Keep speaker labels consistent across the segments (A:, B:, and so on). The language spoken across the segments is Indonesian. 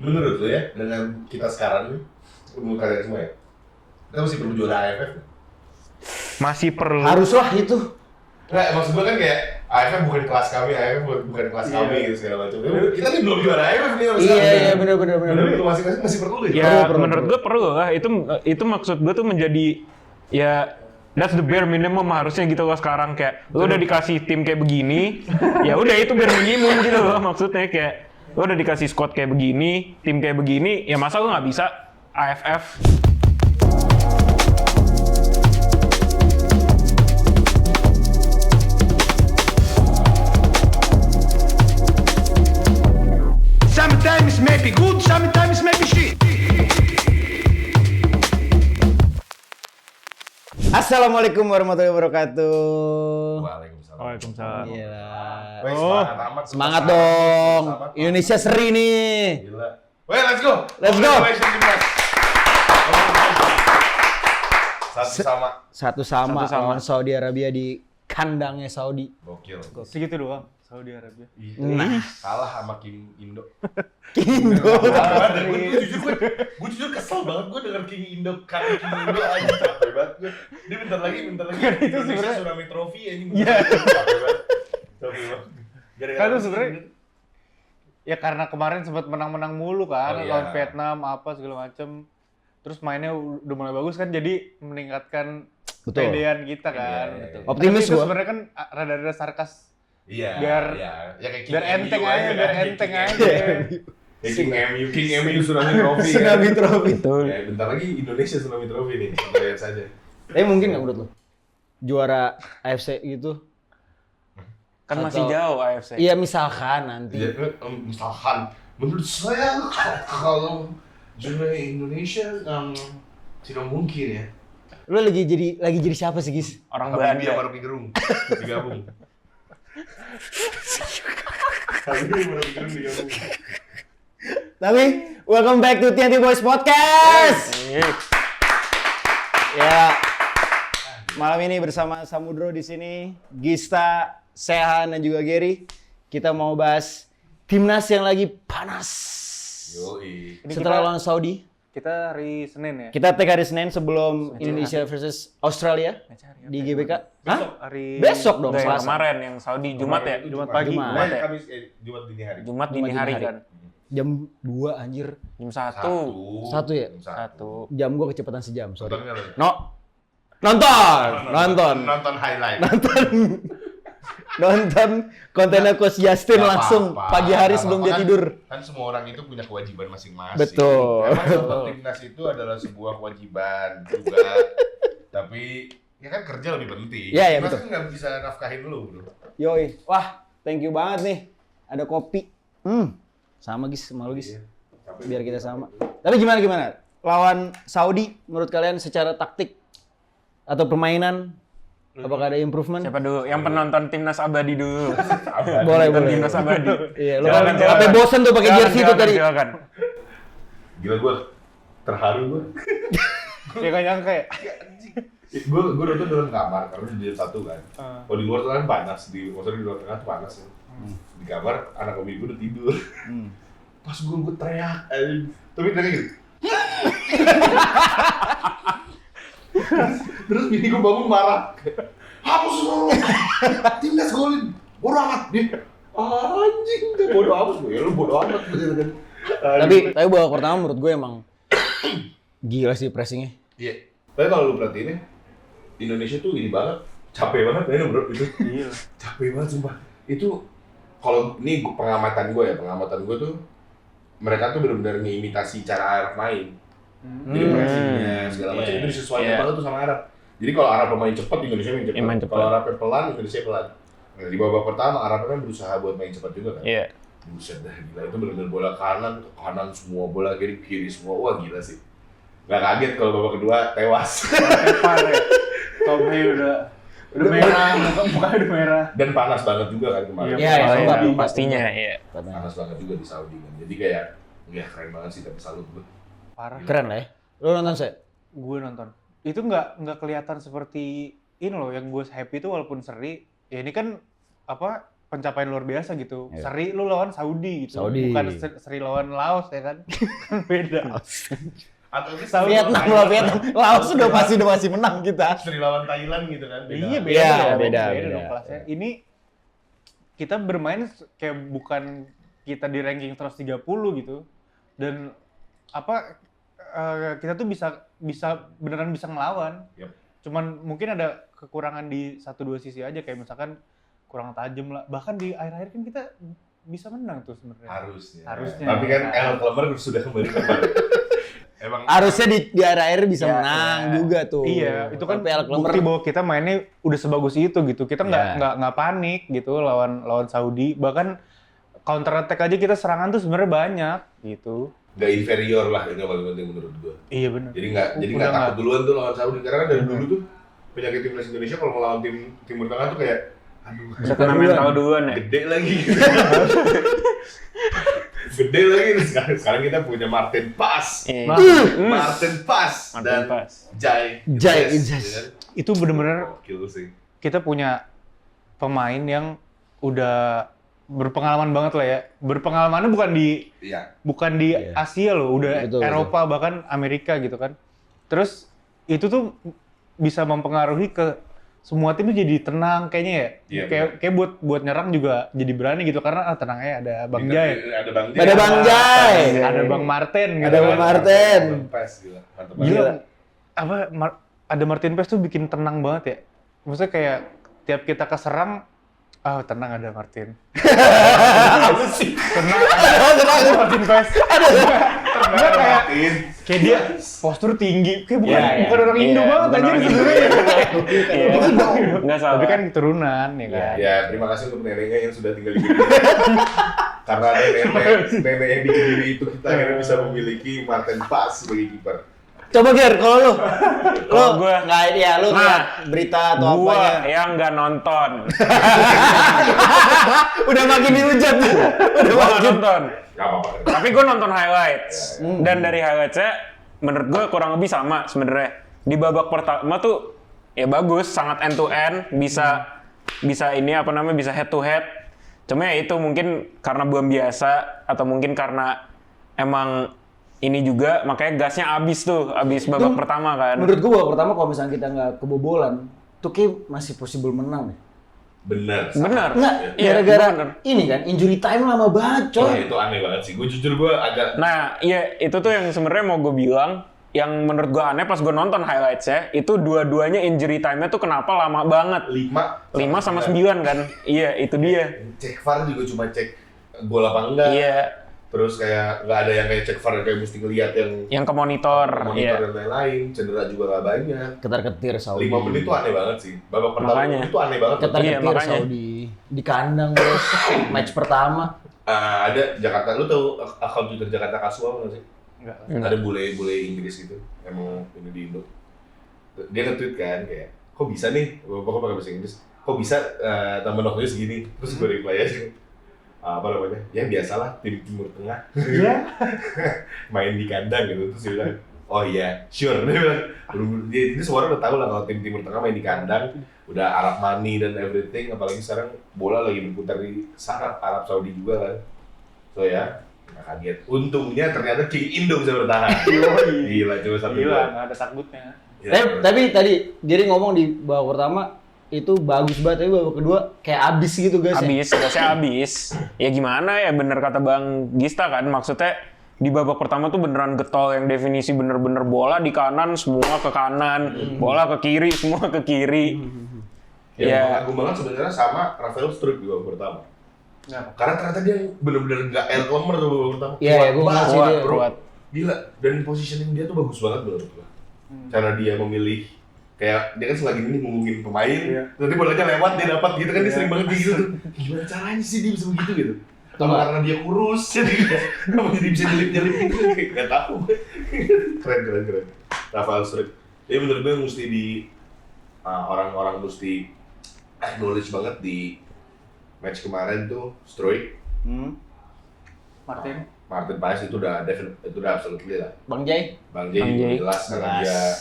A: Menurut lu ya, dengan kita sekarang nih, menurut kalian semua ya, kita masih perlu juara AFF?
B: Masih perlu.
C: Haruslah itu.
A: Nah, maksud gue kan kayak AFF bukan kelas kami, AFF bukan kelas kami gitu segala macam. Kita nih belum juara AFF nih sama sekali.
C: Iya, benar.
A: Bener, masing-masing masih perlu deh.
B: Ya, menurut gue perlu lah. Itu maksud gue tuh menjadi ya that's the bare minimum harusnya gitu loh sekarang, kayak lu udah dikasih tim kayak begini, ya udah itu bare minimum gitu loh maksudnya, kayak lu udah dikasih squad kayak begini, tim kayak begini, ya masa lu nggak bisa AFF?
D: Sometimes maybe good, sometimes maybe shit.
C: Assalamualaikum warahmatullahi wabarakatuh.
A: Waalaikumsalam.
B: Waalaikumsalam.
C: Gila.
A: Weh, semangat amat.
C: Semangat dong. Indonesia seri nih.
A: Gila. Weh, let's go.
C: Let's go.
A: Satu sama.
C: Satu sama
B: Satu sama.
C: lawan Saudi Arabia di kandangnya Saudi.
A: Gokil.
B: Segitu doang Saudi Arabia.
A: Nah, kalah sama King Indo.
C: Indo.
A: Gue jujur kesel banget gue denger King Indo aja, capek banget gue. Dia bentar lagi
B: itu
A: Indonesia
B: sebenarnya-
A: Tsunami Trophy ya ini.
B: Iya.
A: Capek banget. Gara-gara
E: Kan itu
A: apa sih?
E: sebenarnya ya karena kemarin sempat menang-menang mulu kan,
A: Oh, iya.
E: lawan Vietnam apa segala macem. Terus mainnya udah mulai bagus kan, jadi meningkatkan
C: Betul.
E: kepedean kita kan.
A: Iya, iya.
C: Optimis
E: Tapi itu
C: gua.
E: sebenarnya kan rada-rada sarkas.
A: Iya.
E: Biar-
A: iya. Ya kayak King
E: Biar enteng
A: MU
E: aja, biar
A: kan,
E: enteng
A: King
E: aja.
A: MU. Kayak King MU Tsunami Trophy.
C: Tsunami
A: kan?
C: Trophy.
A: Ya, bentar lagi Indonesia Tsunami Trophy nih. Kita lihat saja.
C: Tapi mungkin nggak menurut lo? Juara AFC gitu?
B: Kan masih
C: Atau-
B: jauh AFC.
C: Iya misalkan nanti.
A: Ya, misalkan menurut saya kalau juara Indonesia tidak mungkin ya.
C: Lu lagi jadi siapa sih, Gis?
B: Orang
A: Habibie
B: Belanda.
A: sama Rocky Gerung digabung. Habibie sama Rocky Gerung digabung.
C: Tapi welcome back to TNT Boys Podcast. Ya. Malam ini bersama Samudro di sini, Gista, Sehan dan juga Gary. Kita mau bahas timnas yang lagi panas.
A: Yoi.
E: Ini
C: Setelah
E: kita-
C: lawan Saudi,
E: Kita hari Senin ya.
C: kita take hari Senin sebelum Indonesia versus Australia di GBK. Hah?
E: Hari
C: Besok dong,
B: Udah yang
C: Selasa.
B: kemarin yang Saudi Jumat ya?
E: Jumat pagi.
C: Jumat.
A: Jumat dini hari.
B: Jumat dini hari kan.
C: Jam 2 anjir.
B: Jam 1.
C: Satu ya?
B: Satu.
C: Jam gua kecepatan sejam, sorry.
A: Nontonnya apa?
C: No. Nonton.
A: Nonton highlight.
C: Nonton kontennya Coach Justin
A: Nggak
C: langsung
A: apa-apa,
C: pagi hari
A: nggak
C: sebelum
A: apa-apa
C: dia
A: kan.
C: tidur.
A: Kan semua orang itu punya kewajiban masing-masing.
C: Betul.
A: Emang nonton timnas itu adalah sebuah kewajiban juga. Tapi ya kan kerja lebih penting.
C: Iya, iya,
A: Timnas
C: betul.
A: kan nggak bisa nafkahin lu, bro.
C: Yoi. Wah, thank you banget nih. Ada kopi. Sama Gis, sama lu Gis. Biar kita sama. Tapi gimana? Lawan Saudi menurut kalian secara taktik atau permainan apakah ada improvement?
B: Siapa dulu? Yang penonton timnas abadi dulu.
C: Boleh,
B: Penonton
C: boleh.
B: Timnas abadi.
C: Iya, lu
B: Silakan,
C: sampai
B: silakan.
C: bosen tuh pakai jersey itu tadi.
B: Silakan.
A: Gila gue terharu gue.
E: Ya gak nyangka ya.
A: Gue nonton dalam kamar karena di satu kan.
E: Ah.
A: Kalau di luar tuh kan panas, maksudnya di luar tengah tuh panas ya. Di kamar anak umi gue udah tidur. Pas gue teriak, tapi teriak gitu. Terus bini gue bangun marah. Hapus lu, timnas golin, bodo amat dia. Anjing, dia bodo amat gue, ya lu bodo amat gitu kan.
C: Tapi babak pertama menurut gue emang gila sih pressingnya.
A: Iya. Tapi kalau lu perhatiin ya, Indonesia tuh ini banget, capek banget ya bro itu.
E: Iya.
A: Capek banget sumpah. Itu kalau ini pengamatan gue tuh mereka tuh benar-benar ngimitasi cara Arab main. Jadi pressingnya segala macam
B: Iya.
A: itu disesuaikan
B: Iya.
A: banget tuh sama Arab. Jadi kalau Arab main cepat, Indonesia main cepat.
B: Main cepat.
A: Kalau Arabnya pelan, Indonesia pelan. Nah, di babak pertama Arabnya kan berusaha buat main cepat juga kan.
B: Iya.
A: Buset dah, gila itu benar-benar bola kanan, ke kanan semua, bola kiri semua. Wah gila sih. Gak kaget kalau babak kedua tewas.
E: Tepar ya. Tommy udah merah, mukanya udah merah.
A: Dan panas banget juga kan kemarin.
E: Iya,
C: Iya,
B: Oh,
C: iya,
B: iya,
C: iya.
B: pastinya iya.
A: Panas banget juga di Saudi kan. Jadi kayak, ya keren banget sih tapi salut gue.
E: Parah.
C: Keren lah ya. Lu nonton sih?
E: Gue nonton. Itu nggak kelihatan seperti ini loh, yang gue happy itu walaupun seri. Ya ini kan apa pencapaian luar biasa gitu.
C: Iya.
E: Seri lu lawan Saudi gitu.
C: Saudi.
E: Bukan seri lawan Laos ya kan. Kan beda.
A: Atau
C: Vietnam lah, Vietnam. Laos udah masih menang kita.
A: Seri lawan Thailand gitu kan.
E: Iya beda,
C: Iya,
E: dong,
C: beda.
E: dong kelasnya. Ini kita bermain kayak bukan kita di ranking 130 gitu. Dan kita tuh bisa beneran bisa ngelawan.
A: Yep.
E: Cuman mungkin ada kekurangan di 1-2 sisi aja, kayak misalkan kurang tajam lah. Bahkan di akhir-akhir kan kita bisa menang tuh sebenarnya. Harusnya.
A: Tapi kan El Clemmer sudah kembali kembali. Emang
C: Harusnya di akhir-akhir bisa menang juga tuh.
E: Iya, itu kan
C: Tapi El Clemmer
E: bukti bahwa kita mainnya udah sebagus itu gitu. Kita nggak panik gitu lawan Saudi. Bahkan counter attack aja kita serangan tuh sebenarnya banyak gitu.
A: nggak inferior lah, itu yang paling penting menurut gua.
E: Iya benar.
A: Jadi nggak takut duluan tuh lawan Saudi, karena kan dari dulu tuh penyakit timnas Indonesia kalau mau lawan tim Timur Tengah tuh kayak aduh
B: Bisa kena mental duluan ya.
A: gede lagi. Gede lagi. Sekarang kita punya Martin Pass. Martin Pass
B: Martin
A: dan
B: Pass.
A: Jai
C: Izzes.
A: ya kan?
E: Itu bener-bener
A: Gokil sih.
E: kita punya pemain yang udah berpengalaman banget lah ya. Berpengalamannya bukan di Asia loh, udah
C: Betul,
E: Eropa bahkan Amerika gitu kan. Terus itu tuh bisa mempengaruhi ke semua tim tuh jadi tenang kayaknya ya.
A: Iya,
E: Kayak buat nyerang juga jadi berani gitu karena tenang aja ada Bang Jai.
A: Ada Bang Jai.
C: Ada Bang Jai.
E: Ada Bang Martin gitu.
C: Ada Bang Martin.
A: Pass gila. Mantap
E: Gila.
A: banget.
E: Ada Martin Paes tuh bikin tenang banget ya. Maksudnya kayak tiap kita keserang, tenang ada Martin. Tenang ada Martin Paes. Enggak kayak dia postur tinggi, kayak bukan orang Indo banget
B: bukan
E: anjir
B: orang Indo.
E: sebenarnya.
B: Nggak salah.
E: Tapi kan keturunan ya kan.
A: Ya, terima kasih untuk neneknya yang sudah tinggal di sini. Karena nenek yang bikin diri itu kita akhirnya bisa memiliki Martin Pass sebagai kiper.
C: Coba Ger, kalau lu
B: gua-
C: nggak ya lu
B: Nah,
C: lihat berita atau
B: Gua
C: apanya.
B: yang nggak nonton.
C: Udah makin dihujat. Udah
B: Gua nggak
C: makin.
B: nonton.
A: Gak apa-apa.
B: Tapi gue nonton highlights. Dan dari highlightsnya menurut gue kurang lebih sama sebenarnya. Di babak pertama tuh ya bagus, sangat end to end, bisa ini apa namanya, bisa head to head. Cuma ya itu mungkin karena belum biasa atau mungkin karena emang ini juga makanya gasnya abis babak pertama kan.
C: Menurut gua babak pertama kalau misalnya kita nggak kebobolan, tuh kayak masih possible menang deh.
A: Bener.
B: Bener.
C: Nggak,
B: Iya,
C: gara-gara
B: bener.
C: ini kan injury time lama banget,
A: Oh,
C: coy.
A: itu aneh banget sih. Gue jujur agak
B: Nah, iya itu tuh yang sebenarnya mau gue bilang, yang menurut gue aneh pas gue nonton highlights-nya, itu dua-duanya injury time-nya tuh kenapa lama banget.
A: 5
B: 5 sama 9 kan? Iya, itu dia.
A: Cek VAR juga cuma cek gol apa enggak.
B: Iya,
A: Terus kayak nggak ada yang kayak cek VAR yang kayak mesti ngeliat yang
B: yang ke monitor.
A: monitor
B: Iya.
A: dan lain-lain. Cedera juga nggak banyak.
C: Ketar-ketir Saudi.
A: 5 menit tuh aneh banget sih. Babak pertama
B: Makanya.
A: itu aneh banget.
B: Iya,
C: Ketar-ketir
B: makanya.
C: Saudi di kandang, bos. Match pertama.
A: Ada Jakarta, lu tahu akun Twitter Jakarta Casual nggak sih?
E: Enggak.
A: Ada bule Inggris gitu, emang ini di Indo. Dia nge-tweet kan kayak, kok bisa nih, pokoknya pakai bahasa Inggris, kok bisa tambah waktunya segini? Terus gue reply aja, apa namanya? Ya biasalah tim Timur Tengah.
E: Iya.
A: Main di kandang gitu, terus dia bilang, oh iya, sure. Dia bilang, dia semua orang udah tahu lah kalau tim Timur Tengah main di kandang, udah Arab money dan everything, apalagi sekarang bola lagi berputar di Arab Saudi juga kan. So ya, nggak kaget. Untungnya ternyata King Indo bisa bertahan. Gila, cuma 1-2.
E: Gila, nggak ada takutnya.
A: Ya,
C: Tapi tadi Jerry ngomong di babak pertama itu bagus banget, tapi babak kedua kayak abis gitu guys.
B: Gasnya habis. Ya gimana ya, bener kata Bang Gista kan, maksudnya di babak pertama tuh beneran getol yang definisi bener-bener bola di kanan, semua ke kanan, bola ke kiri, semua ke kiri.
A: Yang
B: Ya.
A: mengagum banget sebenarnya sama Rafael Struijk di babak pertama. Karena ternyata dia bener-bener nggak El Clemmer tuh babak pertama.
C: Iya,
A: Kuat
C: gue
A: banget,
C: ngasih dia.
A: bro.
B: Kuat.
A: Gila, dan positioning dia tuh bagus banget menurut gua. Cara dia memilih, kayak dia kan selagi ini ngomongin pemain, nanti bolanya lewat dia dapat gitu kan, dia sering banget kayak gitu tuh. Gimana caranya sih dia bisa begitu gitu? Apa karena dia kurus, jadi jadi bisa nyelip-nyelip gitu, nggak tahu. Keren. Rafael Struijk. Dia menurut gue mesti orang-orang mesti acknowledge banget di match kemarin tuh Struijk, Martin Paes itu udah absolutely lah.
C: Bang Jai.
A: Bang Jai
B: Bang
A: juga
B: Jai.
A: jelas karena
C: Jelas.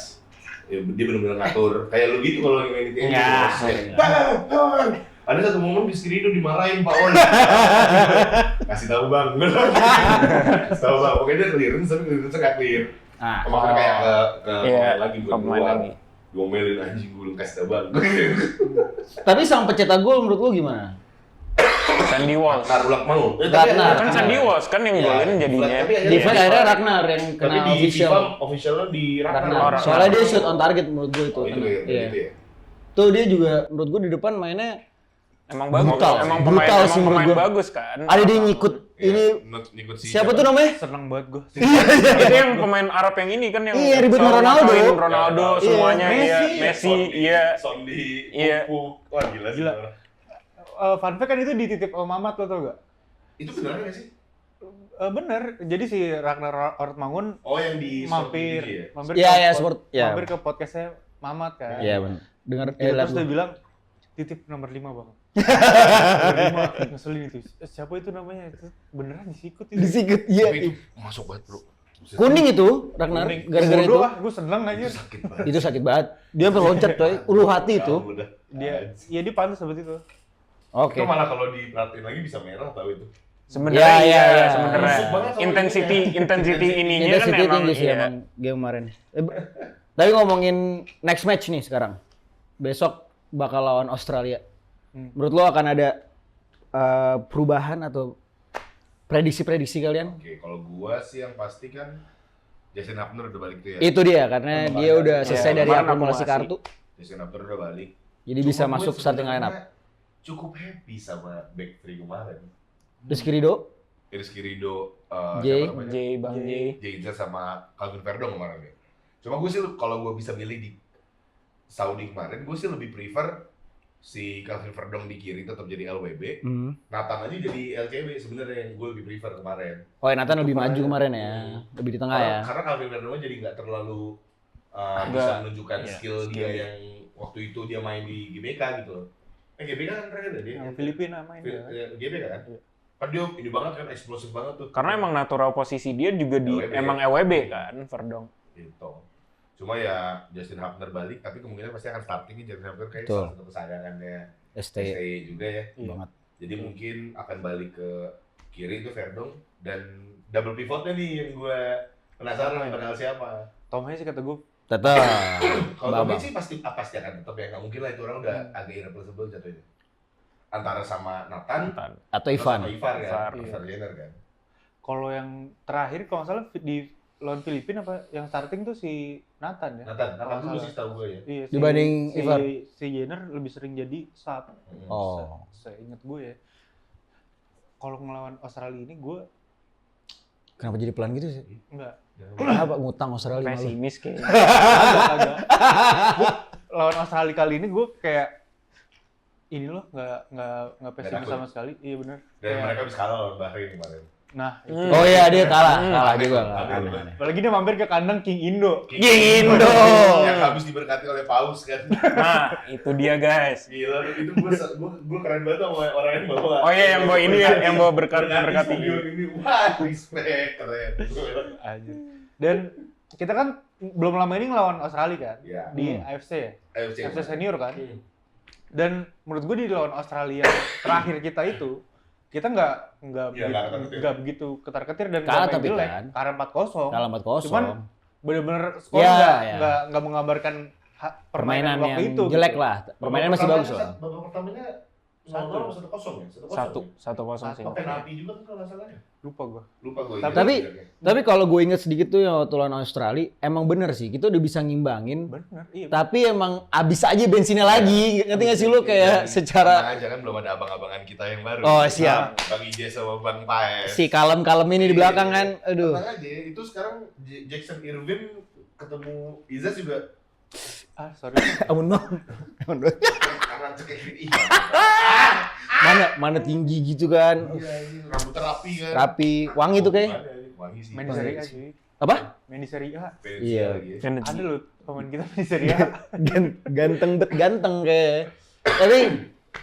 A: dia benar-benar ngatur. Kayak lu gitu kalau main itu.
C: Iya.
A: Ada satu momen Rizky Ridho dimarahin Pak Oli. Kasih tahu bang, kasih tahu bang. Pokoknya dia clearance tapi clearance nggak clear. Maksudnya kayak ke pemain lagi buat
B: pemain
A: keluar.
B: lagi.
A: Diomelin anjing gue belum kasih tahu bang.
C: Tapi sang pencetak gol menurut lu gimana?
B: Sandy Walsh.
A: Ragnar mau.
C: Ragnar.
B: Kan Sandy Walsh kan yang golin jadinya.
C: Di FIFA akhirnya Ragnar yang
A: Tapi
C: kena
A: di
C: official.
A: FIFA officialnya di Ragnar.
C: Ragnar. Soalnya dia shoot on target menurut gue itu.
A: Oh, itu ya,
C: Iya.
A: gitu ya.
C: Tuh dia juga menurut gue di depan mainnya
B: Emang bagus,
C: Brutal.
B: emang
C: Brutal
B: pemain,
C: sih
B: emang
C: menurut
B: pemain
C: gua.
B: bagus kan.
C: ada dia ngikut ini
A: Ngikut si
C: siapa tuh namanya?
E: Seneng banget gue.
B: Itu yang pemain Arab yang ini kan yang
C: Iya, ribut
B: selalu
C: Ronaldo.
B: ngatain Ronaldo
C: Iya.
B: semuanya iya,
E: Messi.
B: Messi, iya.
A: Sondi,
B: Iya.
A: Pupuk. Wah gila sih.
E: Gila.
A: orang.
E: Fun fact kan itu dititip sama Mamat lo tau gak?
A: Itu beneran nggak sih?
E: Bener, jadi si Ragnar Ortmangun
A: Oh yang di
E: mampir,
A: Sport TV ya?
C: Iya,
E: ke
C: iya, sport, ya.
E: mampir ke podcastnya Mamat kan.
C: Iya benar. Dengar
E: Terus dia bilang titip nomor 5 bang. Nomor 5 ngeselin itu. Siapa itu namanya? Itu beneran disikut itu.
C: disikut iya.
A: Tapi itu masuk banget bro.
C: Kuning itu Ragnar gara-gara itu.
E: Gue seneng aja.
A: Sakit banget.
C: Itu sakit banget. Dia sampai loncat coy, ulu hati itu.
A: Ya, udah.
E: Dia pantas seperti itu.
C: Oke.
A: Itu malah kalau diperhatiin lagi bisa merah tahu itu.
B: Sebenarnya
C: Iya,
B: iya,
C: iya.
B: sebenarnya
A: Busuk banget sama
B: intensity
A: ininya.
B: intensity ininya kan
C: Intensity
B: emang
C: tinggi sih
B: iya.
C: emang game kemarin. Tapi ngomongin next match nih sekarang. Besok bakal lawan Australia. Menurut lo akan ada perubahan atau prediksi-prediksi kalian?
A: Oke, kalau gua sih yang pasti kan Jason Hapner udah balik tuh ya.
C: Itu dia karena dia udah selesai
B: Iya,
C: dari
B: kemarin
C: akumulasi
B: akumulasi.
C: kartu.
A: Jason Hapner udah balik.
C: Jadi bisa
A: Cuma
C: masuk
A: gua
C: starting line up.
A: sebenarnya cukup happy sama back three kemarin.
C: Rizky Ridho,
A: Rizky Ridho,
C: Jay,
A: siapa namanya?
B: J Bang J.
A: Jay sama Calvin Verdong kemarin ya. Cuma gue sih kalau gue bisa milih di Saudi kemarin, gue sih lebih prefer si Calvin Verdong di kiri tetap jadi LWB, Nathan aja jadi LCB sebenarnya yang gue lebih prefer kemarin.
C: Oh, Nathan lebih maju kemarin ya, lebih di tengah ya.
A: Karena Calvin Verdong jadi nggak terlalu
B: Nggak,
A: bisa menunjukkan
B: iya,
A: skill dia yang waktu itu dia main di GBK gitu loh. GBK kan terakhir ya dia.
E: Yang Filipina main dia.
A: GBK kan? Kan dia ini banget kan, eksplosif banget tuh.
B: Karena emang natural posisi dia juga di
A: LWB.
B: emang LWB kan, Verdong.
A: Gitu. Cuma ya Justin Hapner balik, tapi kemungkinan pasti akan startingnya Justin Hapner kayak
C: Betul.
A: salah satu kesayangannya
C: ST
A: STY juga ya.
C: banget.
A: Jadi mungkin akan balik ke kiri itu Verdong dan double pivotnya nih yang gue penasaran bakal siapa.
E: Tom Hayes sih kata gue
C: Tetap.
A: Kalau
C: Babang.
A: Tommy sih pasti akan tetap ya, nggak mungkin lah itu orang udah agak irreplaceable jatuhnya. Antara sama Nathan
C: Atau
A: sama
C: Ivan.
A: Ivar kan,
E: Iya.
A: Ivar Jenner kan.
E: kalau yang terakhir kalau nggak salah di lawan Filipina apa yang starting tuh si Nathan ya.
A: Nathan dulu sih tahu gue ya.
E: Iya,
C: Dibanding
E: si,
C: Ivar.
E: Si Jenner lebih sering jadi sub.
C: Oh.
E: Saya ingat gue ya. Kalau ngelawan Australia ini gue
C: Kenapa jadi pelan gitu sih?
E: enggak.
C: Kenapa ngutang Australia malu?
B: Pesimis kayaknya.
E: Agak. Lawan Australia kali ini gue kayak ini loh nggak pesimis
A: takut.
E: sama sekali. Iya benar.
A: Dan mereka bisa kalah lawan Bahrain kemarin.
E: Nah,
C: Oh iya dia kalah juga.
A: Aneh.
E: apalagi dia mampir ke kandang King Indo.
C: Indo.
A: Yang habis diberkati oleh Paus kan.
B: Nah, itu dia guys.
A: Gila, itu gue keren banget sama orang yang bawa.
B: Oh iya, yang bawa ini ya, yang bawa berkati.
A: stadion ini. Wah, respect, keren.
E: Anjir. Dan kita kan belum lama ini ngelawan Australia kan
A: Iya.
E: di AFC ya.
A: AFC
E: AFC senior kan.
A: Hmm.
E: Dan menurut gue di lawan Australia terakhir kita itu kita
A: Iya,
E: nggak begitu ketar-ketir dan
C: Kalah
E: nggak main
C: tapi
E: jelek.
C: kan.
E: Kalah 4-0.
C: Kalah 4-0.
E: Cuman bener-bener skor
C: Iya,
E: nggak
C: iya.
E: nggak menggambarkan
C: Permainan
E: waktu
C: yang
E: itu.
C: jelek
E: gitu.
C: lah. Permainan masih bagus lah.
A: Babak pertamanya
E: 1-0
A: ya? 1-0
B: 1-0 sih.
A: Oh, penalti juga kan kalau nggak salah ya?
E: Lupa gue.
A: Lupa gue.
C: Tapi kalau gue inget sedikit tuh yang waktu lawan Australia, emang bener sih, kita udah bisa ngimbangin.
E: Bener, iya.
C: Tapi emang abis aja bensinnya lagi, ngerti nggak sih lu kayak secara
A: Tenang aja kan belum ada abang-abangan kita yang baru.
C: Oh, siap.
A: Bang Ije sama Bang Paes.
C: si kalem-kalem ini di belakang kan, aduh.
A: Tenang aja, itu sekarang Jackson Irvin ketemu Izaz juga
E: Ah, sorry.
C: Amun bang,
A: karena cekik
C: mana tinggi gitu kan,
A: rambut rapi kan.
C: rapi, wangi tuh kayak.
A: Wangi sih.
E: Main di Serie A sih.
C: Apa?
E: Main di Serie A.
C: Iya.
E: Ada loh pemain kita main di Serie A.
C: Ganteng kayak. Tapi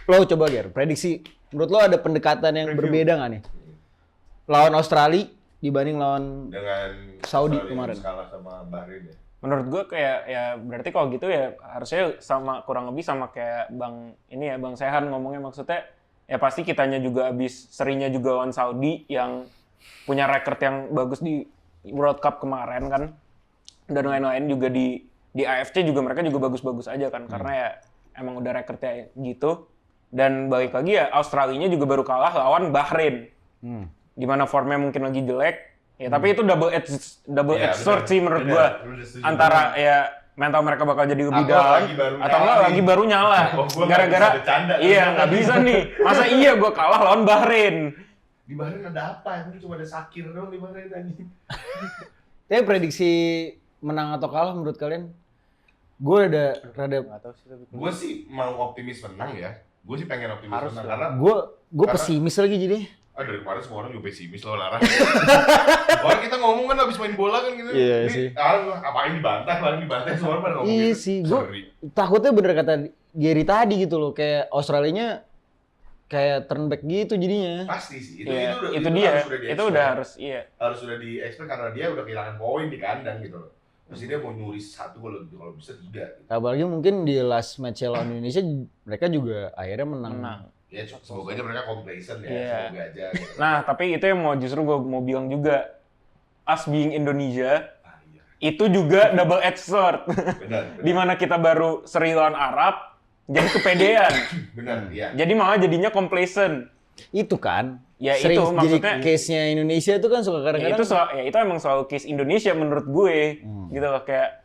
C: lo coba Ger, prediksi. Menurut lo ada pendekatan yang berbeda nggak nih? Lawan Australia dibanding lawan
A: dengan
C: Saudi
A: Australia
C: kemarin.
A: yang kalah sama Bahrain ya.
B: menurut gue kayak ya berarti kalau gitu ya harusnya sama kurang lebih sama kayak Bang Sehan ngomongnya, maksudnya ya pasti kitanya juga abis serinya juga lawan Saudi yang punya record yang bagus di World Cup kemarin kan, dan lain-lain juga di AFC juga mereka juga bagus-bagus aja kan, karena ya emang udah recordnya gitu. Dan balik lagi ya Australianya juga baru kalah lawan Bahrain, dimana formnya mungkin lagi jelek ya, tapi itu double edge sword sih menurut gua, antara ya mental mereka bakal jadi lebih down atau enggak lagi baru nyala gara-gara nggak bisa nih, masa iya gua kalah lawan Bahrain.
A: Di Bahrain ada apa? Ini cuma ada Sakir doang di Bahrain anjing.
C: Tapi prediksi menang atau kalah menurut kalian? Gue rada
A: Gue sih mau optimis menang ya. Gue sih pengen optimis menang karena
C: gue pesimis lagi jadi.
A: dari kemarin semua orang juga pesimis loh, Lara. Orang kita ngomong kan abis main bola kan gitu.
C: Iya sih.
A: Apain dibantai semua orang pada ngomong
C: Iya
A: gitu.
C: sih, gue takutnya bener kata Gary tadi gitu loh, kayak Australianya kayak turn back gitu jadinya.
A: Pasti sih.
B: Itu dia. Itu udah harus
A: harus sudah di-expect karena dia udah kehilangan poin di kandang gitu loh. Terus dia mau nyuri 1 kalau bisa 3 gitu.
C: Apalagi mungkin di last match lawan Indonesia mereka juga akhirnya menang.
A: Ya semoga aja mereka complacent ya, semoga aja. Gitu.
B: Nah, tapi itu yang gue mau bilang juga, us being Indonesia, itu juga double edge sword.
A: Benar.
B: Dimana kita baru seri lawan Arab, jadi kepedean.
A: Benar, iya.
B: Jadi malah jadinya complacent.
C: Itu kan.
B: Ya
C: sering
B: itu maksudnya.
C: jadi case-nya Indonesia itu kan suka kadang-kadang.
B: Itu emang selalu case Indonesia menurut gue. Gitu loh, kayak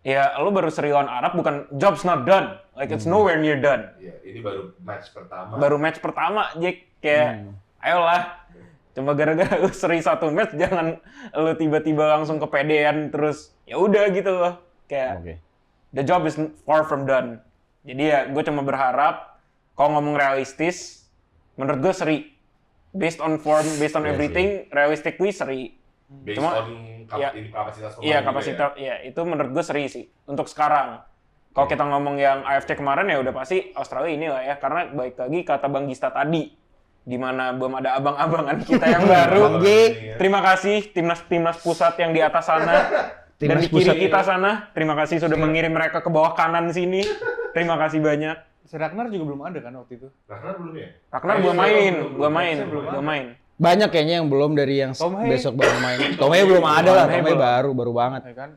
B: ya lo baru seri lawan Arab, bukan job's not done. Like it's nowhere near done.
A: Iya, ini baru match pertama.
B: Jack. Kayak ayolah. Cuma gara-gara lu seri 1 match, jangan lu tiba-tiba langsung kepedean terus ya udah gitu loh. Kayak the job is far from done. Jadi ya gue cuma berharap kalau ngomong realistis, menurut gue seri. Based on form, based on everything, realistically seri.
A: Based on kapasitas pemain.
B: Iya, kapasitas. Iya, itu menurut gue seri sih untuk sekarang. Kalau kita ngomong yang AFC kemarin ya udah pasti Australia ini lah ya, karena baik lagi kata Bang Gista tadi, di mana belum ada abang-abangan kita yang baru. Terima kasih timnas pusat yang di atas sana dan di kiri kita sana. Terima kasih sudah mengirim mereka ke bawah kanan sini. Terima kasih banyak.
E: Si Ragnar juga belum ada kan waktu itu?
A: Ragnar belum ya?
B: Ragnar belum main.
C: Banyak kayaknya yang belum dari yang besok baru main. Tomhei belum ada lah, Tomhei baru banget.
E: Ya kan?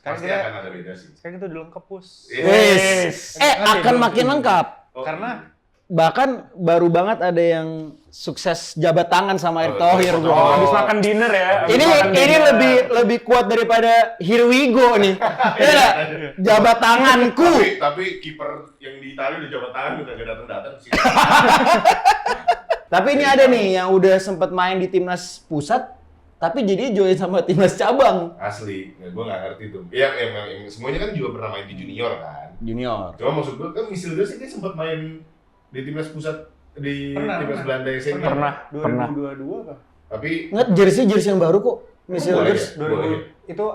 A: Pasti akan ada beda sih.
E: Sekarang itu udah lengkap, Pus.
C: Akan makin lengkap.
E: Karena
C: Bahkan baru banget ada yang sukses jabat tangan sama Erick Thohir bro.
B: Habis makan dinner ya.
C: Ini lebih kuat daripada Here We Go nih. Iya nggak? Jabat tanganku.
A: Tapi kiper yang di Italia udah jabat tangan udah gak datang sih.
C: Tapi ini ada nih yang udah sempat main di timnas pusat, tapi jadi join sama timnas cabang.
A: Asli, gue nggak ngerti tuh. Iya, emang semuanya kan juga pernah main di junior kan.
C: Junior.
A: Cuma maksud gue kan Misil sih dia sempat main di timnas pusat di timnas Belanda yang senior.
B: Pernah.
E: 2022 kah?
A: Tapi
C: Ingat jersey yang baru kok. Misilgers.
E: Itu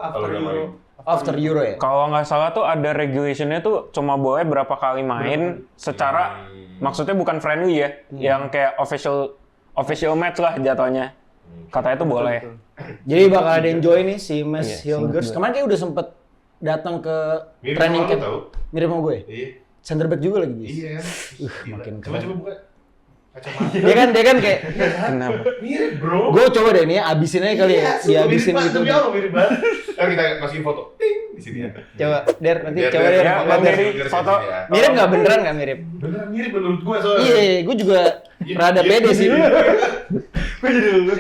C: After Euro ya?
B: Kalau nggak salah tuh ada regulation-nya tuh cuma boleh berapa kali main secara maksudnya bukan friendly ya, yang kayak official match lah jatuhnya. Katanya tuh boleh.
C: Jadi bakal ada yang join nih si Mes Hilgers. Kemarin kayak udah sempet datang ke training camp. Mirip sama gue.
A: Iya.
C: Center back juga lagi, guys.
A: Iya.
C: Makin
A: Coba
C: keren.
A: buka kacamata.
C: Dia kan kayak
B: Kenapa?
A: Mirip, bro.
C: gue coba deh nih abisin aja kali ya. Dihabisin gitu.
A: Mirip banget. Kan kita masukin foto. Ting di sini ya.
C: Coba, Der, nanti coba
B: Der.
C: Der.
B: Ya,
C: Lihat, Der.
B: dari foto.
C: Mirip nggak beneran nggak mirip?
A: Beneran mirip menurut gua soalnya.
C: Iya, gue juga rada pede sih.
A: Gue jadi dulu.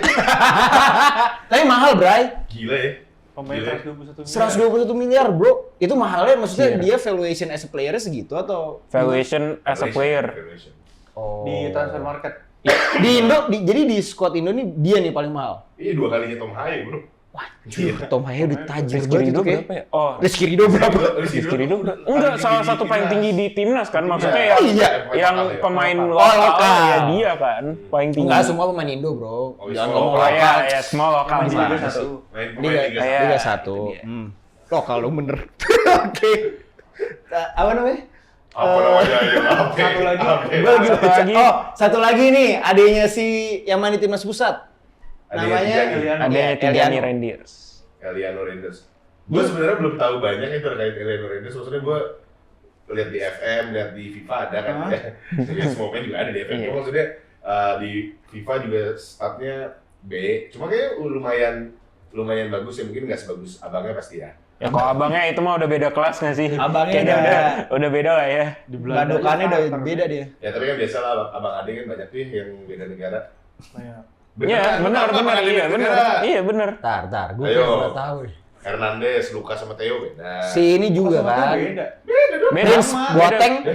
C: Tapi mahal, Bray.
A: Gila ya.
E: Pemain 121
C: 121 miliar, bro. Itu mahalnya maksudnya dia valuation as a player segitu atau
B: Valuation as a player.
E: di transfer market.
C: di Indo jadi di squad Indo nih dia nih paling mahal.
A: Iya 2 kalinya Tom Haye, bro.
C: Tom Haye udah tajir
B: Rizky
C: banget
B: Ridho
C: itu kayak.
B: berapa ya? Oh,
C: Rizky Ridho berapa?
B: Rizky Ridho enggak salah satu paling tinggi di timnas kan, maksudnya yang pemain lokal ya dia kan paling tinggi.
C: Enggak semua pemain Indo, bro. Jangan ngomong
B: Oh
C: lokal.
B: ya, semua lokal sih.
C: Liga 1. Lokal lo bener. Oke. Apa namanya?
A: Apa namanya ya?
E: Satu lagi.
C: Gue lagi baca. Oh, satu lagi nih, adanya si yang main di timnas pusat. Namanya
B: Ada Tijani Reindeers.
A: Eliano Rangers. Gue sebenarnya belum tahu banyak ya terkait Eliano Reyes. Maksudnya gue lihat di FM, lihat di FIFA ada kan ya. Ya semua pemain juga ada di FM. Cuma maksudnya di FIFA juga statnya B. Cuma kayak lumayan bagus ya, mungkin nggak sebagus abangnya pasti ya.
B: Ya kalau abangnya itu mah udah beda kelas nggak sih?
C: Abangnya
B: Kayaknya udah beda lah ya.
E: Di Belanda
C: Badokannya udah
E: starter.
C: beda dia.
A: Ya tapi kan biasa lah abang ade kan banyak tuh yang beda negara.
E: Iya.
B: Iya benar iya benar.
C: Tar, gue
A: Ayo.
C: nggak tahu.
A: Hernandez, Lucas sama Theo beda.
C: Si ini juga kan.
E: Beda.
B: Beda.
C: Prince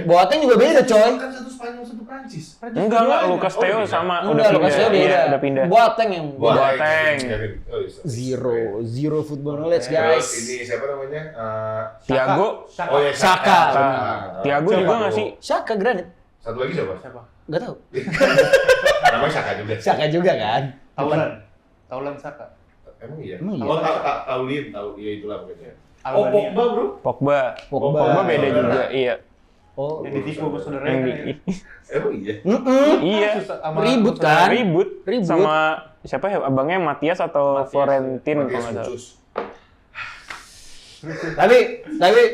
C: Boateng juga beda coy.
A: Kan satu Spanyol, satu Prancis.
B: Enggak, Lucas
A: Oh,
B: Theo
A: beda.
B: sama
C: Enggak, Lucas Theo beda.
B: Iya, udah pindah.
C: Boateng yang
B: Boateng.
A: Oh, iya.
C: zero football knowledge
A: Terus
C: guys.
A: ini siapa namanya?
B: Thiago,
A: Oh ya
C: Saka.
B: Thiago juga nggak sih?
C: Saka Granit.
A: Satu lagi siapa?
C: Gak tahu.
A: Namanya Saka juga.
C: Saka juga kan.
E: Taulan Saka.
A: Emang iya?
C: Emang iya?
A: Oh, Taulin, iya itulah pokoknya.
E: Albania.
A: Pogba bro.
B: Pogba.
C: Pogba.
B: Pogba beda
A: Saudara.
B: juga, iya.
C: Oh.
E: Yang ditipu sama saudaranya
B: Yang
E: kan
B: di,
E: ya.
A: Emang iya?
B: iya.
E: Susah sama
C: Ribut
E: saudara.
C: kan?
B: Ribut
C: Ribut.
B: sama siapa ya abangnya Matias atau
E: Matias,
B: Florentin kalau
A: Matias
B: nggak salah.
A: Mucus.
C: Tapi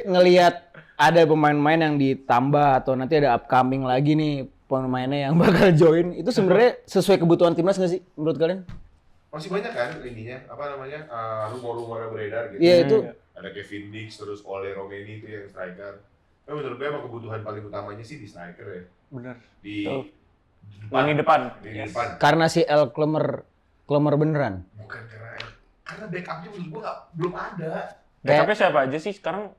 C: ngelihat ada pemain-pemain yang ditambah atau nanti ada upcoming lagi nih pemainnya yang bakal join, itu sebenarnya sesuai kebutuhan timnas nggak sih menurut kalian?
A: Masih banyak kan ininya, apa namanya, rumor-rumor yang beredar gitu.
C: Iya itu.
A: Ada Kevin Dix, terus Ole Romeni itu yang striker. Menurut gue emang kebutuhan paling utamanya sih di striker ya.
E: Bener.
A: Di
B: Tuh. Yang di depan.
A: Di depan.
C: Karena si El Klemer beneran.
A: Bukan karena backupnya menurut gue belum ada.
B: Backupnya siapa aja sih sekarang?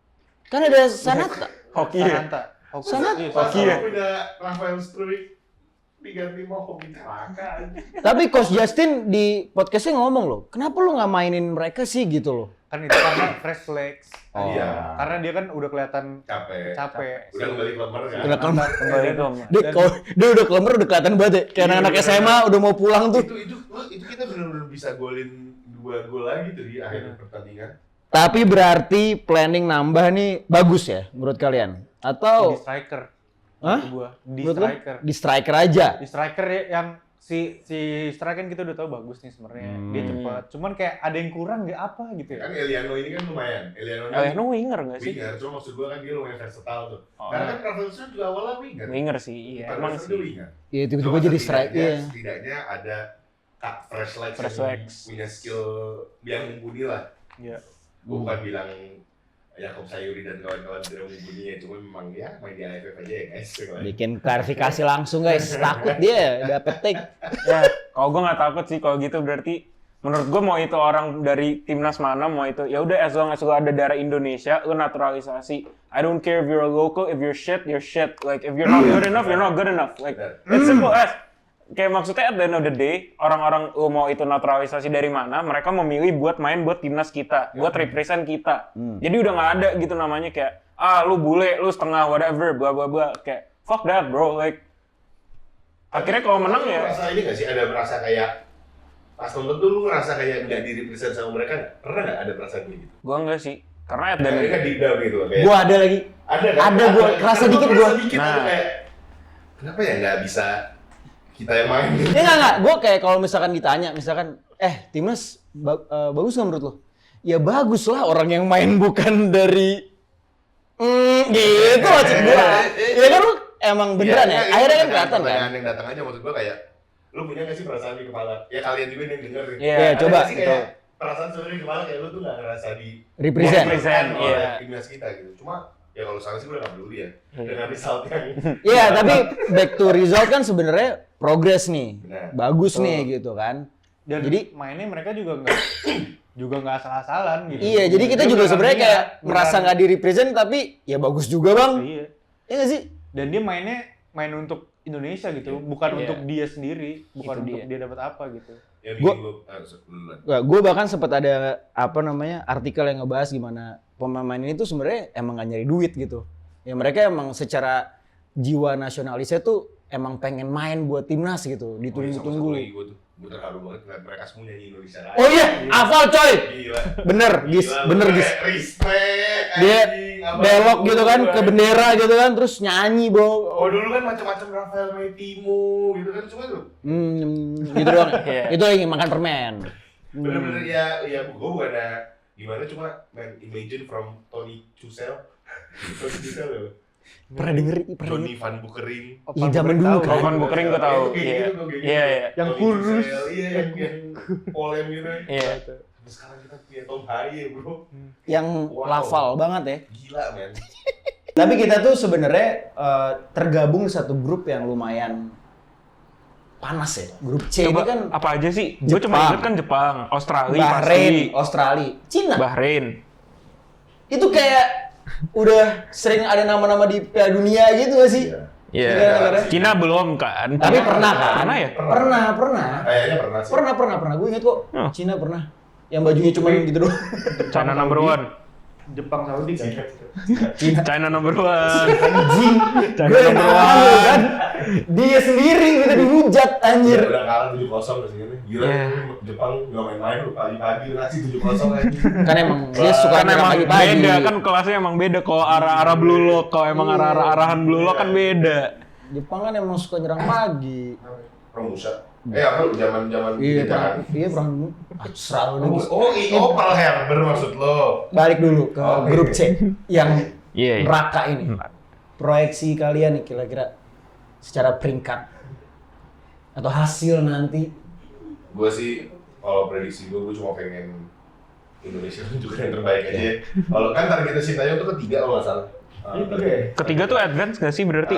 C: Kan ada Sanata.
B: Hoki ya?
E: Sananta.
C: Sangat.
E: Iya,
B: Hoki ya?
A: Punya Rafael Struijk diganti mau Hoki Caraka.
C: Tapi Coach Justin di podcastnya ngomong loh, kenapa lu nggak mainin mereka sih gitu loh?
E: Kan itu karena fresh legs.
C: Oh.
A: Iya.
E: Karena dia kan udah kelihatan
A: Capek. Udah kembali ke lemar kan?
C: Udah Klemer.
B: Kembali ke
C: Dia udah Klemer udah kelihatan banget ya. Kayak anak-anak SMA udah mau pulang tuh.
A: Itu kita benar-benar bisa golin 2 gol lagi tuh di akhir pertandingan.
C: Tapi berarti planning nambah nih bagus ya menurut kalian?
E: Di
C: Atau
E: striker.
C: Hah?
E: Menurut gua di
C: menurut lu?
E: striker.
C: Di striker aja.
E: Di striker ya yang si striker kan kita udah tahu bagus nih sebenarnya. Dia cepat. Cuman kayak ada yang kurang nggak apa gitu ya.
A: Kan Eliano ini kan lumayan. Eliano
B: Eliano winger nggak sih?
A: winger, cuma maksud gua kan dia lumayan versatile tuh.
B: Oh.
A: Karena kan Rafael Struijk juga awalnya winger.
B: Winger sih, iya emang
A: Dia
B: sih.
A: winger.
C: Iya tiba-tiba
A: Cuma
C: jadi striker. Iya.
A: setidaknya ada fresh legs
B: Fresh
A: yang
B: legs.
A: punya skill yang mumpuni lah.
B: Iya.
A: Gue bukan bilang Yakob Sayuri dan kawan-kawan tidak mumpuni ya, cuma memang ya main di AFF aja ya guys.
C: Bikin klarifikasi langsung guys. Takut dia dapet take.
B: Ya, kalau gue nggak takut sih kalau gitu berarti menurut gue mau itu orang dari timnas mana mau itu ya udah as long as lu ada darah Indonesia lu naturalisasi. I don't care if you're a local, if you're shit, like if you're not good enough, you're not good enough. Like it's simple as kayak maksudnya at the end of the day orang-orang lu mau itu naturalisasi dari mana mereka memilih buat main buat timnas kita, buat represent kita. Jadi udah nggak ada gitu namanya kayak lu bule, lu setengah whatever bla bla bla kayak fuck that bro like akhirnya kalau menang ya
A: Merasa ini nggak sih, ada merasa kayak pas nonton tuh lu ngerasa kayak nggak di-represent sama mereka nggak? Pernah nggak ada perasaan kayak gitu?
B: gua enggak sih karena at the end of
A: Ini
B: the
A: kan deep down gitu loh, kayak
C: Gua ada lagi.
A: ada kan?
C: ada gua, kerasa
A: Karena
C: dikit
A: gua
C: gua.
A: kerasa dikit,
B: Nah.
A: aku kayak kenapa ya nggak bisa kita yang main gitu?
C: Ya enggak, gue kayak kalau misalkan ditanya, misalkan, timnas bagus nggak menurut lo? Ya bagus lah, orang yang main bukan dari, gitu maksud gue. Ya kan lu emang beneran ya, akhirnya kan kelihatan kan?
A: Pertanyaan yang datang aja maksud gua kayak, lu punya nggak sih perasaan di kepala? Ya kalian juga nih yang denger nih.
B: Iya,
C: Iya,
A: Ada
C: coba.
A: nggak sih kayak perasaan sebenarnya di kepala kayak lu tuh nggak ngerasa di
C: Represent.
B: Represent,
A: oleh
B: iya.
A: timnas kita gitu. Cuma ya kalau salah sih gue udah nggak peduli ya dengan result yang
C: Iya, tapi back to result kan sebenarnya progress nih,
A: Benar.
C: bagus nih gitu kan.
E: Dan
C: Jadi-
E: mainnya mereka juga nggak asal-asalan gitu.
C: Iya, jadi kita
E: Dia
C: juga
E: beneran
C: sebenarnya kayak
E: niat,
C: merasa
E: beneran-
C: nggak di represent tapi ya bagus juga bang.
E: Iya.
C: Iya nggak sih?
E: Dan dia main untuk Indonesia gitu, bukan
B: Iya.
E: untuk dia sendiri, bukan
B: Itu
E: untuk
B: dia.
E: dia dapat apa gitu.
A: yang
C: Gua-
A: bikin gue duluan.
C: Gue bahkan sempat ada artikel yang ngebahas gimana pemain ini tuh sebenarnya emang gak nyari duit gitu. Ya mereka emang secara jiwa nasionalisnya tuh emang pengen main buat timnas gitu, ditunggu-tunggu.
A: Gue terharu banget ngeliat mereka semua nyanyi Indonesia Raya.
C: Oh iya, hafal coy.
A: Gila.
C: Bener, Gis,
A: Gila,
C: bener
A: lu
C: Gis.
A: kayak respect.
C: Dia
A: anjing, apa
C: belok gitu kan
A: gua,
C: ke bendera gitu kan, terus nyanyi
A: Oh
C: bo.
A: dulu kan macam-macam Rafael Maitimo gitu kan, cuma tuh
C: Gitu doang.
B: Iya.
C: Itu lagi makan permen.
A: bener-bener ya gue bukan Gimana cuma imagine from Tony Chusel. Tony Chusel ya.
C: Pernah denger?
A: Johnny Van Bukering.
C: Iya, zaman dulu kan.
B: Ovan Bukering gue tahu.
A: Kayak
B: Iya.
A: gitu, kayak
B: Iya,
A: gitu.
B: iya.
E: Yang
A: Tony
E: kurus.
A: Chusel, iya yang polem gitu.
B: Iya.
A: Terus sekarang kita punya Tom Haye bro.
C: Yang
A: Wow.
C: lafal banget ya.
A: Gila men.
C: Tapi kita tuh sebenarnya tergabung satu grup yang lumayan panas ya. Grup C
B: Coba
C: ini kan
B: apa aja sih? Gue cuma
C: Jepang.
B: inget kan Jepang, Australia
C: Bahrain,
B: pasti,
C: Australia, Cina.
B: Bahrain.
C: Itu kayak udah sering ada nama-nama di Piala Dunia gitu gak sih?
B: Iya.
C: Negara-negara.
B: Cina belum kan?
C: Tapi pernah kan?
B: Pernah ya?
C: Pernah.
A: Kayaknya pernah sih.
C: Pernah. Gue inget kok.
B: Oh.
C: Cina pernah. Yang bajunya cuma gitu doang.
B: China number one.
E: Jepang Saudi kan.
B: China number one.
C: Anjing.
B: China
C: Gue
B: number
C: tahu
B: one.
C: kan. Dia sendiri minta dihujat anjir.
A: Udah kalah 7-0 di sini. Gila,
B: Iya.
A: Jepang nggak main-main lu pagi-pagi ngasih 7-0 aja.
C: Kan emang dia suka
B: Kan
C: nyerang
B: emang
C: pagi-pagi.
B: beda kan kelasnya emang beda. Kalau arah-arah blue lock, kalau emang arah-arah arahan blue lock kan beda.
C: Jepang kan emang suka nyerang pagi.
A: Romusa. Apa zaman-zaman
C: Iya,
A: penjajahan.
C: perang. Selalu deh.
A: Oh, Pearl Harbor maksud lo.
C: Balik dulu ke
A: Oke.
C: grup C yang
B: Iya, iya.
C: neraka ini. Proyeksi kalian nih kira-kira secara peringkat atau hasil nanti.
A: Gue sih kalau prediksi gue cuma pengen Indonesia tunjukkan yang terbaik aja. Ya. Kalau kan targetnya Sintayong tuh ketiga kalau nggak salah.
E: Ini tiga ya?
B: Ketiga tuh advance nggak sih berarti?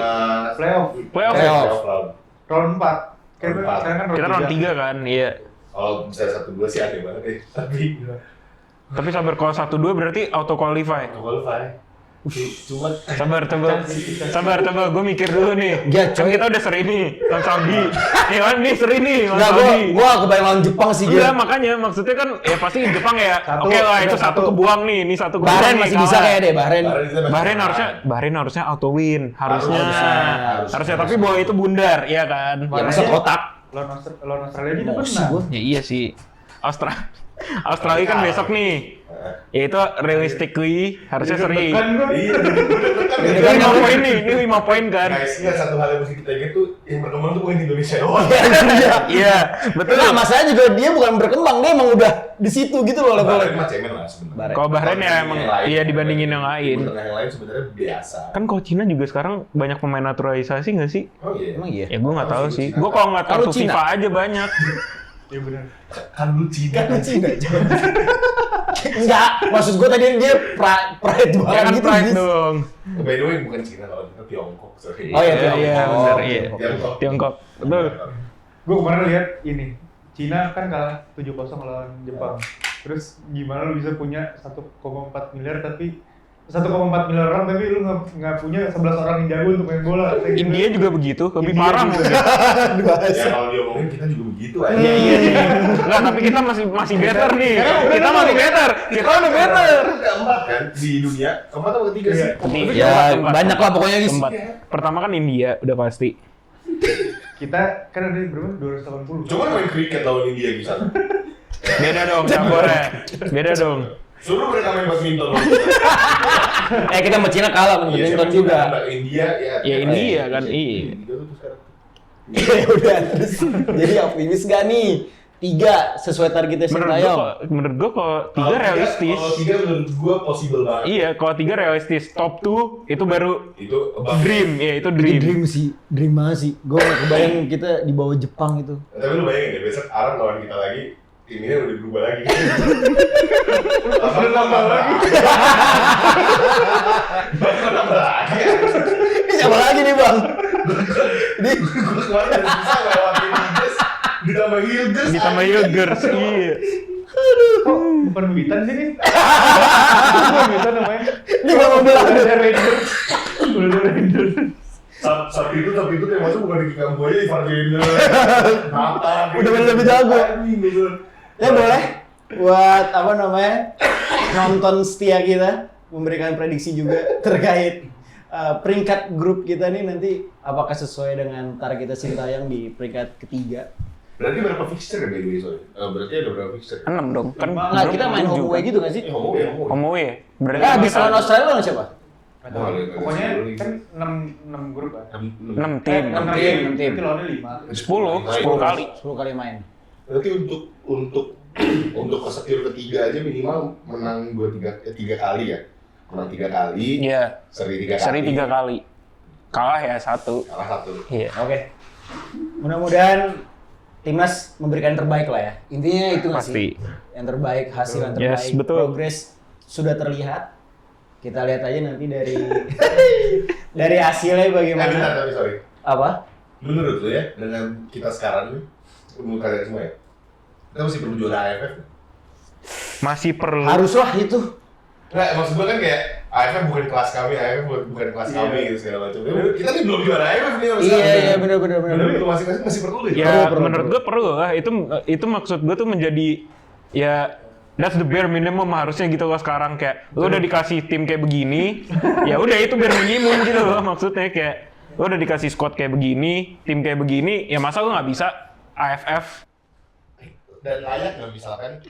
E: Playoff.
B: Playoff.
C: Playoff.
E: Round 4.
A: Round empat.
E: Sekarang kan
B: Kita round 3 kan, iya.
A: Kalau bisa 1-2 sih aneh banget deh.
B: Tapi sabar kalau 1-2 berarti auto qualify.
A: Qualify. Cuma
B: Sabar, gue mikir dulu nih.
C: Ya,
B: Kan
C: coy.
B: kita udah seri nih, lawan Saudi. Nih kan nih seri nih, lawan
C: Enggak,
B: Saudi.
C: gua kebayang lawan Jepang sih
B: Iya
C: dia.
B: makanya maksudnya kan ya pasti Jepang ya.
E: Satu,
B: Oke lah itu
E: udah
B: satu
E: satu.
B: kebuang nih, ini satu kebuang.
C: Bahrain
B: nih,
C: masih
B: kalah.
C: bisa kayak deh, Bahrain.
B: Bahrain harusnya auto win, harusnya.
A: Harusnya.
B: Tapi bola itu bundar, iya kan?
C: Ya masa kotak.
E: Lawan Australia juga
C: Emosi
E: menang.
C: gua.
B: Ya iya sih. Australia kan besok nih. Ya itu realistically harusnya seri.
E: Kan gua.
A: Iya,
B: Ini 5 poin nih, ini 5 poin kan?
A: Guys, nggak satu hal yang mesti kita ingat tuh yang berkembang tuh bukan Indonesia doang.
B: Iya, betul.
C: Nah, masalahnya juga dia bukan berkembang, dia emang udah di situ gitu loh
A: Bahrain
C: levelnya.
A: mah cemen lah sebenarnya.
B: Kalau Bahrain ya emang
A: Yang lain,
B: iya dibandingin yang lain.
A: Bener yang lain sebenarnya biasa.
B: Kan kalau Cina juga sekarang banyak pemain naturalisasi nggak sih?
A: Oh iya.
C: Emang iya.
B: Ya gue nggak tahu sih. Gue kalau ngeliat
C: Kalau
B: kartu
C: Cina?
B: FIFA aja banyak.
E: Iya benar.
A: Kan lu Cina.
C: Kan Cina jangan. Enggak, maksud gue tadi dia pride
B: Ya
C: banget
B: kan
C: gitu.
B: pride
C: Gis.
B: dong.
A: By the way bukan Cina kalau kita Tiongkok. Sorry.
C: Oh iya,
B: Iya, iya
C: Tiongkok.
B: benar, iya.
A: Tiongkok.
B: Tiongkok, betul.
E: Gue kemarin lihat ini. Cina kan kalah 7-0 lawan Jepang. Terus gimana lu bisa punya 1,4 miliar tapi 1,4 miliar orang tapi lu nggak punya 11 orang yang jago untuk main bola. Kayak gitu.
B: India juga begitu, lebih
E: India
B: parah
E: juga.
B: mungkin.
A: Ya kalau diomongin kita juga begitu aja.
B: Iya iya sih. Enggak, tapi kita masih better nih. Kita masih better. Kita udah better.
A: Keempat kan di dunia. Keempat atau ketiga sih?
C: Ya, banyak lah pokoknya Gis.
B: Keempat. Pertama kan India udah pasti.
E: Kita kan ada berapa? 280.
A: Cuma main kriket lawan India bisa.
B: Beda dong campurnya. Beda dong.
A: Suruh mereka main badminton.
C: Kita sama Cina kalah sama badminton juga.
A: India ya.
B: Ya India kan, iya.
A: India tuh sekarang.
C: Ya udah terus. Jadi optimis gak nih? 3 sesuai targetnya Sintayong.
B: Menurut gua kalau 3 realistis.
A: Kalau 3 menurut gua possible banget.
B: Iya, kalau 3 realistis. Top 2 itu baru
A: Itu above.
B: dream, ya itu
C: Itu
B: dream.
C: dream sih, dream banget sih. Gue kebayang kita di bawah Jepang itu.
A: Tapi lu bayangin deh besok Arab lawan kita lagi. Timnya udah berubah lagi. Udah nambah lagi. Bakal nambah lagi.
C: Ini siapa lagi nih bang? Ini
A: Gue kemarin udah bisa lewatin Inggris. Ditambah Hilgers.
B: Ditambah Yogurt, iya.
E: Bukan Witan sih nih. Bukan Witan namanya.
C: ini gak mau bilang.
E: Udah ada Rangers. Udah ada Rangers.
A: Sabtu itu yang masuk bukan di Kamboja, di Fargender. Mata.
C: Udah lebih jago.
A: Gitu.
C: Ya boleh buat apa namanya nonton setia kita memberikan prediksi juga terkait peringkat grup kita nih nanti apakah sesuai dengan target Sintayong di peringkat ketiga.
A: Berarti berapa fixture ya by the way, sorry? Berarti ada berapa fixture?
B: 6 dong. Kan
C: Nggak, kita main home away gitu nggak sih?
A: Home away.
B: Home away. Berarti
C: Habis lawan Australia lawan siapa?
E: Pokoknya kan 6 grup kan.
B: 6 tim.
C: 6 tim.
E: Nanti lawannya 5.
B: 10 kali.
C: 10 kali main.
A: Berarti untuk untuk kesekir ketiga aja minimal menang tiga kali ya. Menang 3 kali,
B: Iya.
A: seri 3 kali.
B: Seri 3 kali. Kalah ya 1.
A: Kalah 1.
B: Iya.
C: Oke. Mudah-mudahan timnas memberikan yang terbaik lah ya. Intinya itu nggak
B: Pasti.
C: sih? Yang terbaik, hasil yang
B: Yes,
C: terbaik,
B: betul.
C: progres sudah terlihat. Kita lihat aja nanti dari dari hasilnya bagaimana.
A: Bentar, tapi sorry.
C: Apa?
A: Menurut lu ya, dengan kita sekarang nih, menurut kalian semua ya, kita masih perlu juara AFF?
B: Masih perlu.
C: Haruslah itu.
A: Nggak, maksud gue kan kayak AFF bukan kelas kami, AFF bukan kelas kami gitu segala macam. Kita nih belum juara AFF nih harus
C: Iya, benar.
A: Bener, masing-masing masih perlu deh.
B: Ya,
C: Perlu.
B: menurut gue perlu lah. Itu maksud gue tuh menjadi ya that's the bare minimum harusnya gitu loh sekarang kayak lu udah dikasih tim kayak begini, ya udah itu bare minimum gitu loh maksudnya kayak lu udah dikasih squad kayak begini, tim kayak begini, ya masa lu nggak bisa AFF?
A: Dan layak nggak misalkan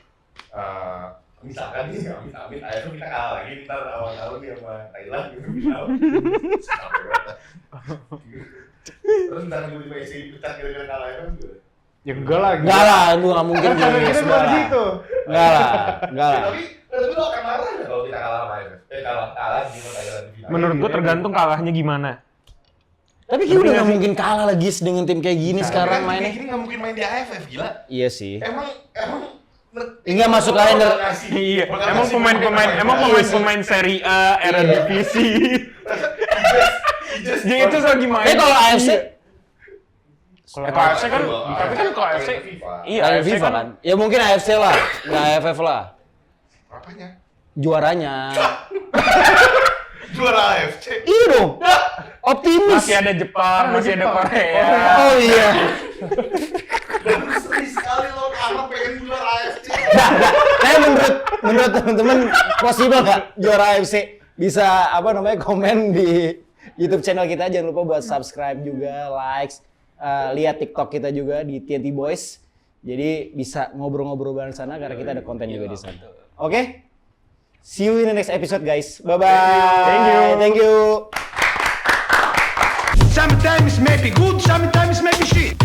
A: misalkan nih, amin, AFF kita kalah lagi ntar awal tahun nih sama Thailand gitu final. Sampai banget. Terus ntar tiba-tiba isi dipecat gara-gara kalah AFF juga.
E: Ya enggak lah.
C: Enggak lah, itu nggak mungkin.
E: Karena kita
C: Enggak
E: bukan
C: lah.
E: gitu.
C: Enggak lah.
A: Tapi lo akan marah nggak kalau kita kalah sama AFF? Kalah di Thailand di final.
B: Menurut gue tergantung kalahnya gimana.
C: Tapi kita udah nggak mungkin kalah lagi dengan tim kayak gini sekarang mainnya.
A: Ini nggak mungkin main di AFF, gila.
C: Iya sih.
A: Emang
C: Enggak masuk kalender.
B: Iya, emang pemain Serie A, Eredivisie. Jadi itu lagi main.
C: Kalau AFC
B: Kalau AFC kan, tapi kan kalau AFC, iya
C: ada
B: AFC
C: FIFA
B: kan.
C: kan? Ya mungkin AFC lah, nggak AFF lah.
A: apanya?
C: Juaranya.
A: Juara AFC.
C: Iya dong. Optimis.
B: Masih ada Jepang, masih ada Korea.
C: Oh iya.
A: Dan sering sekali lo anak pengen juara AFC.
C: Nah, menurut teman-teman possible nggak juara AFC? Bisa komen di YouTube channel kita. Jangan lupa buat subscribe juga, likes, lihat TikTok kita juga di TNT Boys. Jadi bisa ngobrol-ngobrol bareng sana karena kita ada konten juga di sana. Oke? See you in the next episode, guys. Bye bye. Thank you.
D: Sometimes maybe good, sometimes maybe shit.